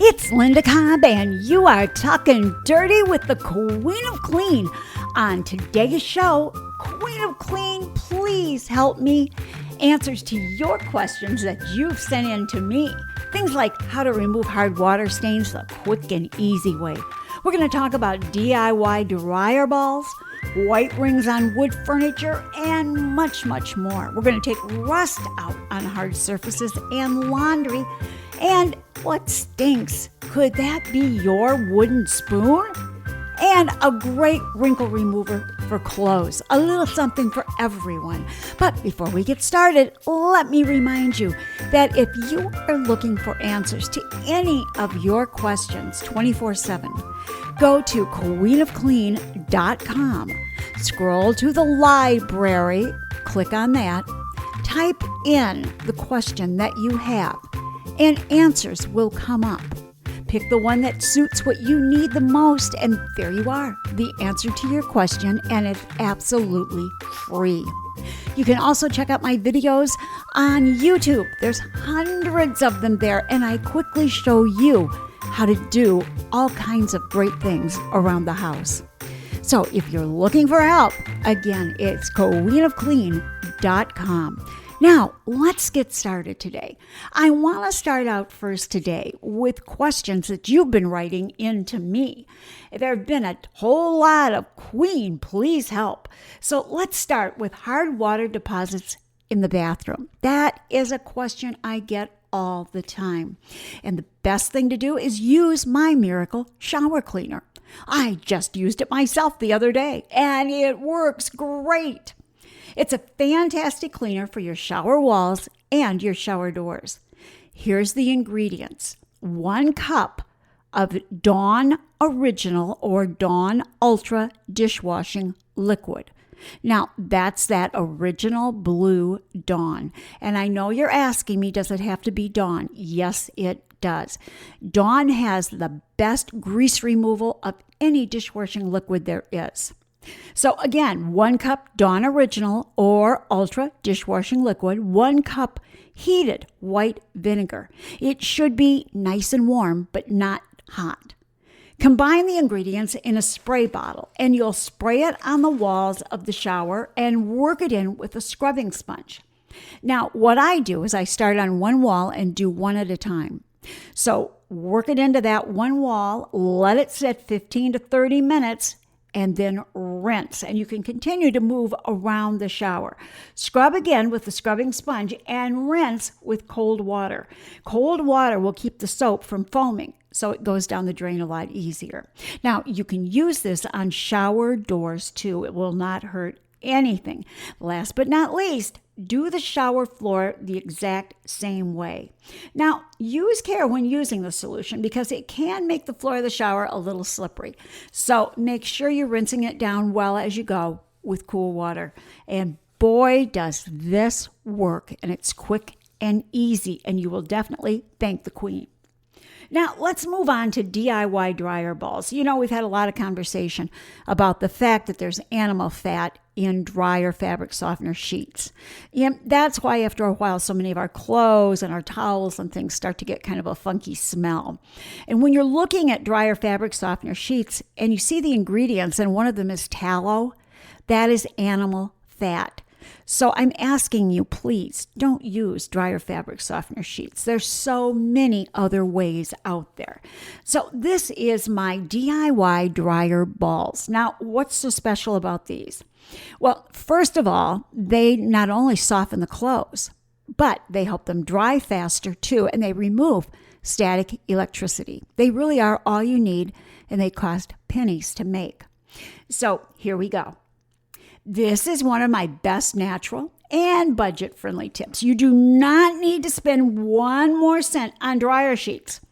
It's Linda Cobb, and you are talking dirty with the Queen of Clean. On today's show, Queen of Clean, please help me. Answers to your questions that you've sent in to me. Things like how to remove hard water stains the quick and easy way. We're going to talk about DIY dryer balls, white rings on wood furniture, and much, much more. We're going to take rust out on hard surfaces and laundry. And what stinks? Could that be your wooden spoon? And a great wrinkle remover for clothes. A little something for everyone. But before we get started, let me remind you that if you are looking for answers to any of your questions 24/7, go to queenofclean.com. Scroll to the library, click on that, type in the question that you have, and answers will come up. Pick the one that suits what you need the most, and there you are, the answer to your question, and it's absolutely free. You can also check out my videos on YouTube. There's hundreds of them there, and I quickly show you how to do all kinds of great things around the house. So if you're looking for help, again, it's queenofclean.com. Now, let's get started today. I want to start out first today with questions that you've been writing in to me. There have been a whole lot of Queen, please help. So let's start with hard water deposits in the bathroom. That is a question I get all the time. And the best thing to do is use my Miracle shower cleaner. I just used it myself the other day, and it works great. It's a fantastic cleaner for your shower walls and your shower doors. Here's the ingredients. 1 cup of Dawn Original or Dawn Ultra dishwashing liquid. Now, that's that original blue Dawn. And I know you're asking me, does it have to be Dawn? Yes, it does. Dawn has the best grease removal of any dishwashing liquid there is. So again, 1 cup Dawn Original or Ultra dishwashing liquid, 1 cup heated white vinegar. It should be nice and warm, but not hot. Combine the ingredients in a spray bottle, and you'll spray it on the walls of the shower and work it in with a scrubbing sponge. Now, what I do is I start on one wall and do one at a time. So work it into that one wall, let it sit 15 to 30 minutes, and then rinse. And you can continue to move around the shower. Scrub again with the scrubbing sponge and rinse with cold water. Cold water will keep the soap from foaming, so it goes down the drain a lot easier. Now, you can use this on shower doors too. It will not hurt anything. Last but not least, do the shower floor the exact same way. Now, use care when using the solution because it can make the floor of the shower a little slippery. So make sure you're rinsing it down well as you go with cool water. And boy, does this work. And it's quick and easy, and you will definitely thank the Queen. Now, let's move on to DIY dryer balls. You know, we've had a lot of conversation about the fact that there's animal fat in dryer fabric softener sheets. And that's why after a while, so many of our clothes and our towels and things start to get kind of a funky smell. And when you're looking at dryer fabric softener sheets and you see the ingredients and one of them is tallow, that is animal fat. So I'm asking you, please don't use dryer fabric softener sheets. There's so many other ways out there. So this is my DIY dryer balls. Now, what's so special about these? Well, first of all, they not only soften the clothes, but they help them dry faster too, and they remove static electricity. They really are all you need, and they cost pennies to make. So here we go. This is one of my best natural and budget-friendly tips. You do not need to spend 1 more cent on dryer sheets.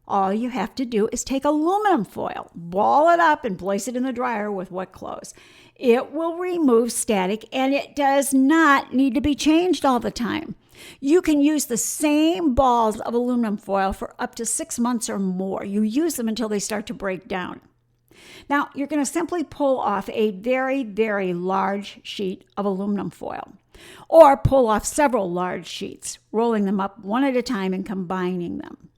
All you have to do is take aluminum foil, ball it up, and place it in the dryer with wet clothes. It will remove static, and it does not need to be changed all the time. You can use the same balls of aluminum foil for up to 6 months or more. You use them until they start to break down. Now, you're going to simply pull off a very, very large sheet of aluminum foil, or pull off several large sheets, rolling them up one at a time and combining them.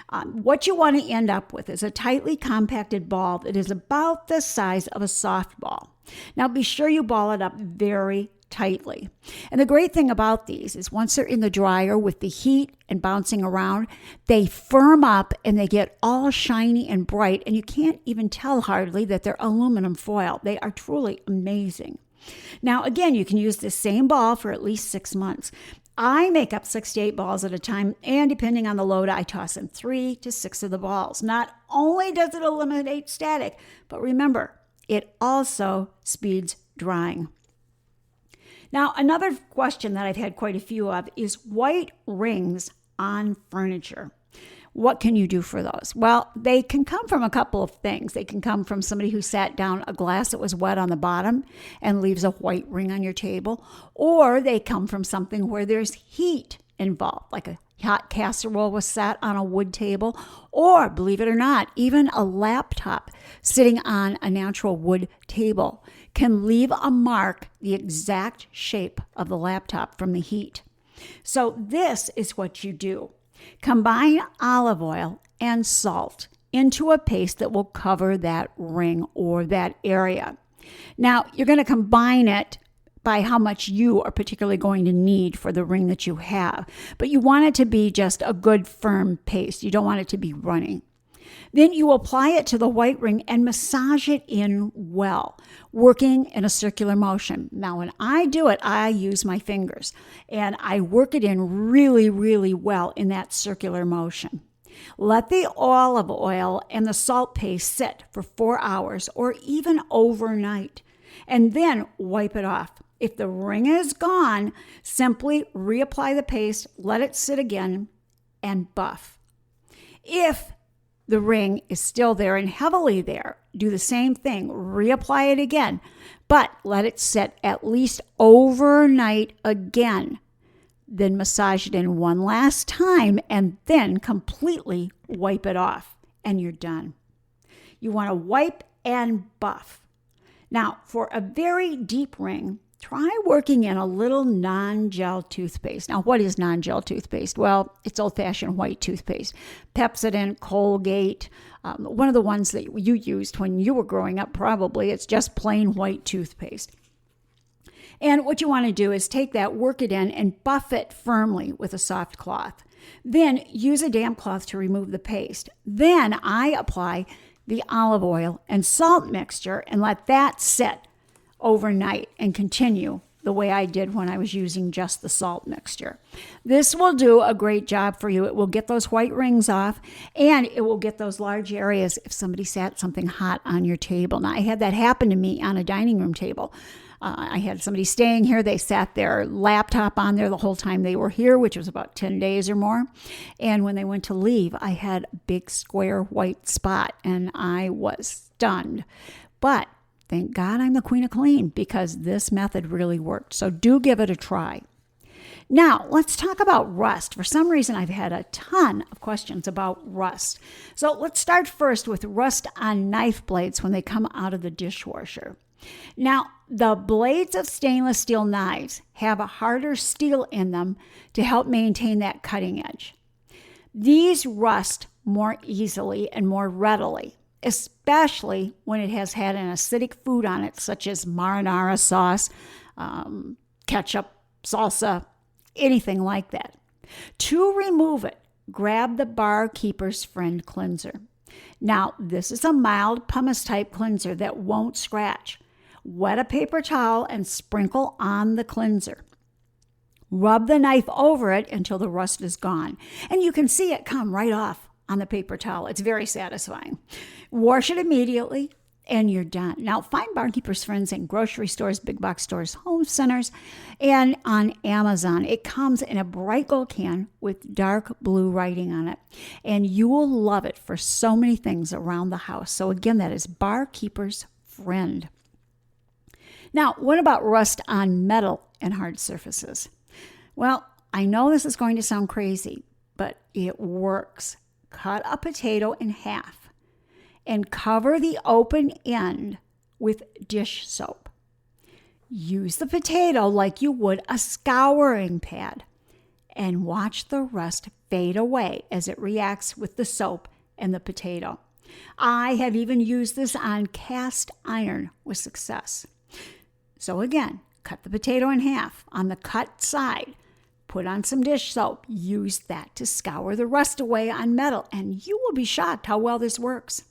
What you want to end up with is a tightly compacted ball that is about the size of a softball. Now be sure you ball it up very tightly. And the great thing about these is once they're in the dryer with the heat and bouncing around, they firm up and they get all shiny and bright, and you can't even tell hardly that they're aluminum foil. They are truly amazing. Now, again, you can use this same ball for at least 6 months. I make up 6 to 8 balls at a time, and depending on the load, I toss in 3 to 6 of the balls. Not only does it eliminate static, but remember, it also speeds drying. Now, another question that I've had quite a few of is white rings on furniture. What can you do for those? Well, they can come from a couple of things. They can come from somebody who sat down a glass that was wet on the bottom and leaves a white ring on your table, or they come from something where there's heat involved, like a hot casserole was sat on a wood table, or, believe it or not, even a laptop sitting on a natural wood table can leave a mark the exact shape of the laptop from the heat. So this is what you do. Combine olive oil and salt into a paste that will cover that ring or that area. Now, you're going to combine it by how much you are particularly going to need for the ring that you have. But you want it to be just a good firm paste. You don't want it to be runny. Then you apply it to the white ring and massage it in well, working in a circular motion. Now, when I do it, I use my fingers and I work it in really, really well in that circular motion. Let the olive oil and the salt paste sit for 4 hours or even overnight, and then wipe it off. If the ring is gone, simply reapply the paste, let it sit again, and buff. If the ring is still there and heavily there, do the same thing, reapply it again, but let it sit at least overnight again. Then massage it in one last time and then completely wipe it off, and you're done. You want to wipe and buff. Now, for a very deep ring, try working in a little non-gel toothpaste. Now, what is non-gel toothpaste? Well, it's old-fashioned white toothpaste. Pepsodent, Colgate, one of the ones that you used when you were growing up probably. It's just plain white toothpaste. And what you want to do is take that, work it in, and buff it firmly with a soft cloth. Then use a damp cloth to remove the paste. Then I apply the olive oil and salt mixture and let that sit overnight and continue the way I did when I was using just the salt mixture. This will do a great job for you. It will get those white rings off, and it will get those large areas if somebody sat something hot on your table. Now, I had that happen to me on a dining room table. I had somebody staying here. They sat their laptop on there the whole time they were here, which was about 10 days or more. And when they went to leave, I had a big square white spot, and I was stunned. But thank God I'm the queen of clean, because this method really worked. So do give it a try. Now, let's talk about rust. For some reason, I've had a ton of questions about rust. So let's start first with rust on knife blades when they come out of the dishwasher. Now, the blades of stainless steel knives have a harder steel in them to help maintain that cutting edge. These rust more easily and more readily, especially when it has had an acidic food on it, such as marinara sauce, ketchup, salsa, anything like that. To remove it, grab the Barkeeper's Friend cleanser. Now, this is a mild pumice type cleanser that won't scratch. Wet a paper towel and sprinkle on the cleanser. Rub the knife over it until the rust is gone. And you can see it come right off on the paper towel. It's very satisfying. Wash it immediately and you're done. Now, find Barkeeper's Friends in grocery stores, big box stores, home centers, and on Amazon. It comes in a bright gold can with dark blue writing on it. And you will love it for so many things around the house. So again, that is Barkeeper's Friend. Now, what about rust on metal and hard surfaces? Well, I know this is going to sound crazy, but it works. Cut a potato in half and cover the open end with dish soap. Use the potato like you would a scouring pad and watch the rust fade away as it reacts with the soap and the potato. I have even used this on cast iron with success. So again, cut the potato in half on the cut side. Put on some dish soap. Use that to scour the rust away on metal, and you will be shocked how well this works.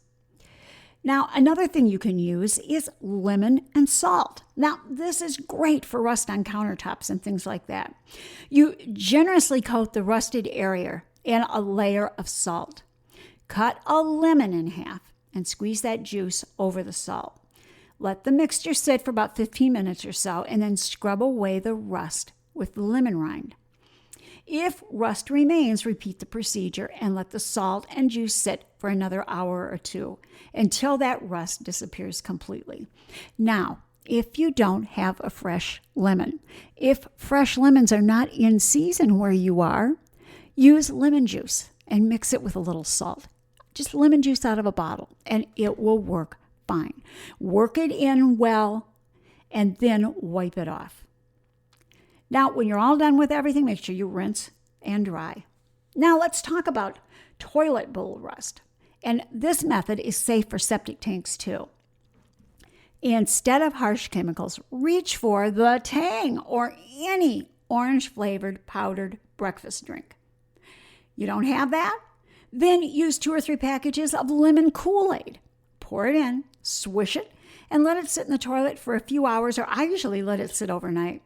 Now, another thing you can use is lemon and salt. Now, this is great for rust on countertops and things like that. You generously coat the rusted area in a layer of salt. Cut a lemon in half and squeeze that juice over the salt. Let the mixture sit for about 15 minutes or so, and then scrub away the rust with the lemon rind. If rust remains, repeat the procedure and let the salt and juice sit for another hour or two until that rust disappears completely. Now, if you don't have a fresh lemon, if fresh lemons are not in season where you are, use lemon juice and mix it with a little salt. Just lemon juice out of a bottle, and it will work fine. Work it in well, and then wipe it off. Now, when you're all done with everything, make sure you rinse and dry. Now, let's talk about toilet bowl rust. And this method is safe for septic tanks too. Instead of harsh chemicals, reach for the Tang or any orange-flavored powdered breakfast drink. You don't have that? Then use 2 or 3 packages of lemon Kool-Aid. Pour it in, swish it, and let it sit in the toilet for a few hours, or I usually let it sit overnight.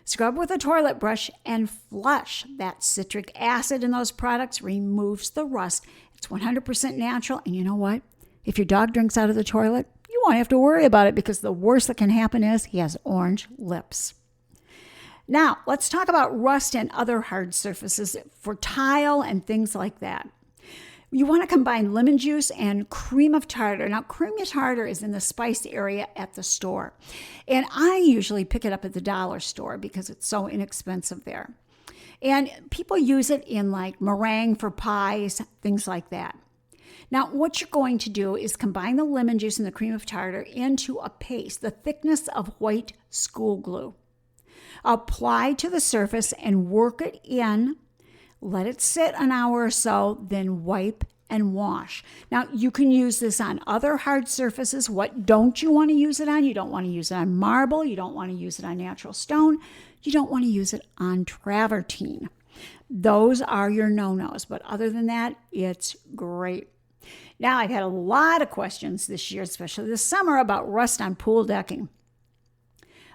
Scrub with a toilet brush and flush. That citric acid in those products removes the rust. It's 100% natural, and you know what? If your dog drinks out of the toilet, you won't have to worry about it, because the worst that can happen is he has orange lips. Now, let's talk about rust and other hard surfaces for tile and things like that. You want to combine lemon juice and cream of tartar. Now, cream of tartar is in the spice area at the store. And I usually pick it up at the dollar store because it's so inexpensive there. And people use it in like meringue for pies, things like that. Now, what you're going to do is combine the lemon juice and the cream of tartar into a paste, the thickness of white school glue. Apply to the surface and work it in. Let it sit an hour or so, then wipe and wash. Now, you can use this on other hard surfaces. What don't you want to use it on? You don't want to use it on marble. You don't want to use it on natural stone. You don't want to use it on travertine. Those are your no-nos. But other than that, it's great. Now, I've had a lot of questions this year, especially this summer, about rust on pool decking.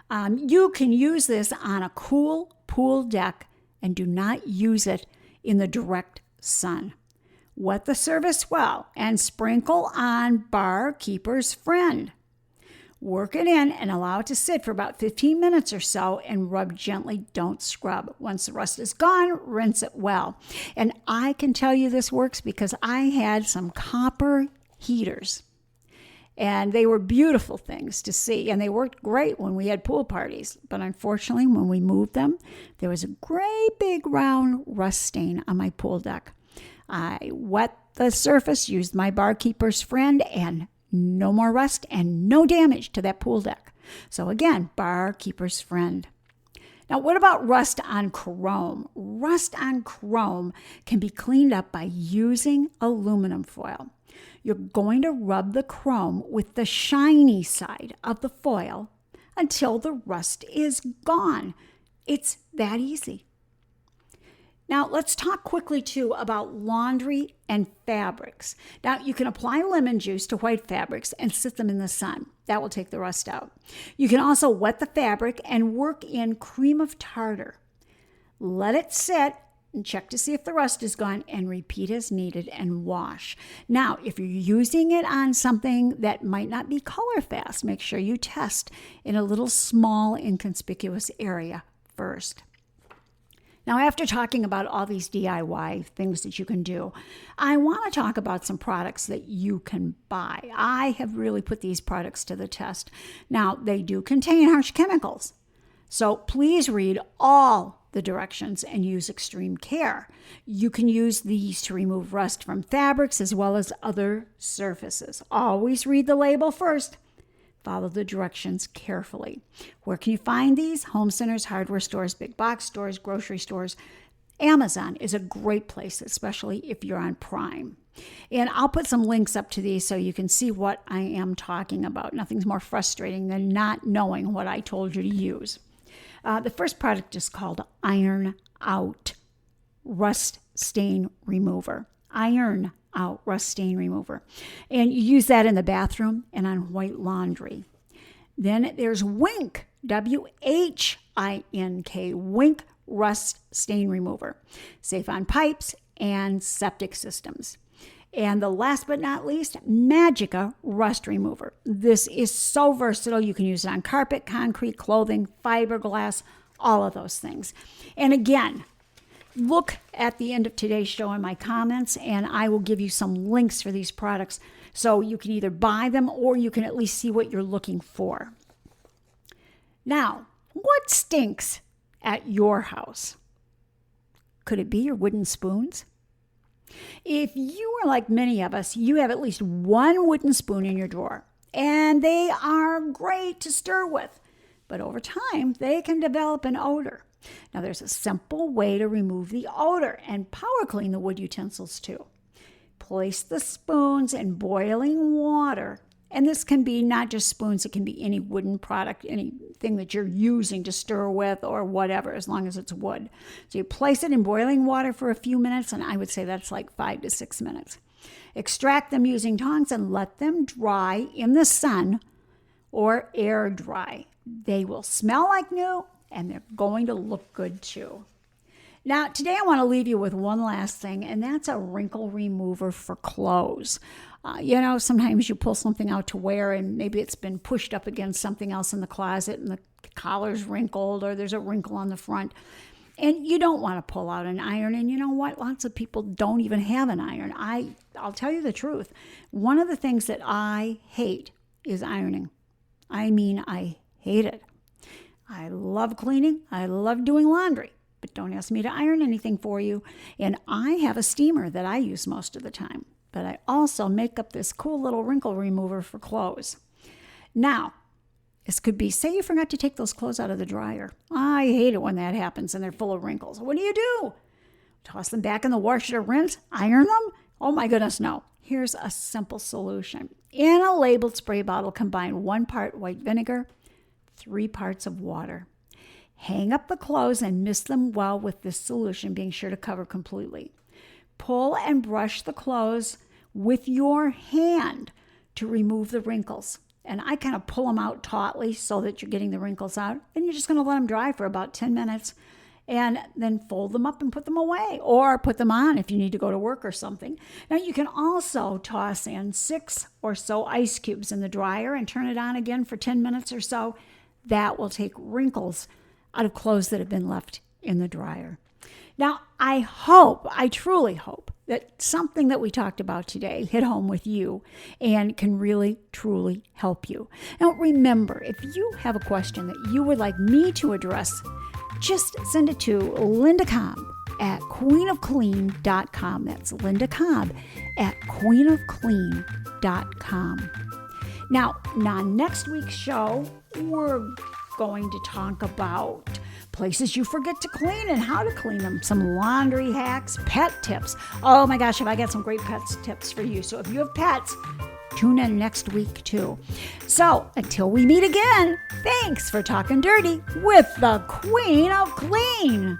You can use this on a cool pool deck and do not use it in the direct sun. Wet the surface well and sprinkle on Barkeeper's Friend. Work it in and allow it to sit for about 15 minutes or so and rub gently. Don't scrub. Once the rust is gone, rinse it well. And I can tell you this works because I had some copper heaters. And they were beautiful things to see. And they worked great when we had pool parties. But unfortunately, when we moved them, there was a great big round rust stain on my pool deck. I wet the surface, used my Barkeeper's Friend, and no more rust and no damage to that pool deck. So again, Barkeeper's Friend. Now, what about rust on chrome? Rust on chrome can be cleaned up by using aluminum foil. You're going to rub the chrome with the shiny side of the foil until the rust is gone. It's that easy. Now, let's talk quickly, too, about laundry and fabrics. Now, you can apply lemon juice to white fabrics and sit them in the sun. That will take the rust out. You can also wet the fabric and work in cream of tartar. Let it sit and check to see if the rust is gone and repeat as needed and wash. Now, if you're using it on something that might not be color fast, make sure you test in a little small, inconspicuous area first. Now, after talking about all these DIY things that you can do, I want to talk about some products that you can buy. I have really put these products to the test. Now, they do contain harsh chemicals, so please read all the directions and use extreme care. You can use these to remove rust from fabrics as well as other surfaces. Always read the label first. Follow the directions carefully. Where can you find these? Home centers, hardware stores, big box stores, grocery stores, Amazon is a great place, especially if you're on Prime. And I'll put some links up to these so you can see what I am talking about. Nothing's more frustrating than not knowing what I told you to use. The first product is called Iron Out Rust Stain Remover. Iron Out Rust Stain Remover. And you use that in the bathroom and on white laundry. Then there's Wink, W-H-I-N-K, Wink Rust Stain Remover. Safe on pipes and septic systems. And the last but not least, Magica Rust Remover. This is so versatile. You can use it on carpet, concrete, clothing, fiberglass, all of those things. And again, look at the end of today's show in my comments, and I will give you some links for these products so you can either buy them or you can at least see what you're looking for. Now, what stinks at your house? Could it be your wooden spoons? If you are like many of us, you have at least one wooden spoon in your drawer, and they are great to stir with, but over time, they can develop an odor. Now, there's a simple way to remove the odor and power clean the wood utensils too. Place the spoons in boiling water, and this can be not just spoons, it can be any wooden product, anything that you're using to stir with or whatever, as long as it's wood. So you place it in boiling water for a few minutes, and I would say that's like 5 to 6 minutes. Extract them using tongs and let them dry in the sun or air dry. They will smell like new, and they're going to look good too. Now, today I want to leave you with one last thing, and that's a wrinkle remover for clothes. Sometimes you pull something out to wear, and maybe it's been pushed up against something else in the closet, and the collar's wrinkled, or there's a wrinkle on the front. And you don't want to pull out an iron, and you know what? Lots of people don't even have an iron. I'll tell you the truth. One of the things that I hate is ironing. I mean, I hate it. I love cleaning. I love doing laundry. But don't ask me to iron anything for you. And I have a steamer that I use most of the time. But I also make up this cool little wrinkle remover for clothes. Now, this could be, say you forgot to take those clothes out of the dryer. I hate it when that happens and they're full of wrinkles. What do? Toss them back in the washer to rinse? Iron them? Oh my goodness, no. Here's a simple solution. In a labeled spray bottle, combine 1 part white vinegar, 3 parts of water. Hang up the clothes and mist them well with this solution, being sure to cover completely. Pull and brush the clothes with your hand to remove the wrinkles. And I kind of pull them out tautly so that you're getting the wrinkles out. And you're just going to let them dry for about 10 minutes and then fold them up and put them away, or put them on if you need to go to work or something. Now, you can also toss in 6 or so ice cubes in the dryer and turn it on again for 10 minutes or so. That will take wrinkles out of clothes that have been left in the dryer. Now, I truly hope that something that we talked about today hit home with you and can really, truly help you. Now, remember, if you have a question that you would like me to address, just send it to Linda Cobb at queenofclean.com. That's Linda Cobb at queenofclean.com. Now, on next week's show, we're going to talk about places you forget to clean and how to clean them, some laundry hacks, pet tips. Oh my gosh, have I got some great pet tips for you. So if you have pets, tune in next week too. So until we meet again, thanks for talking dirty with the Queen of Clean.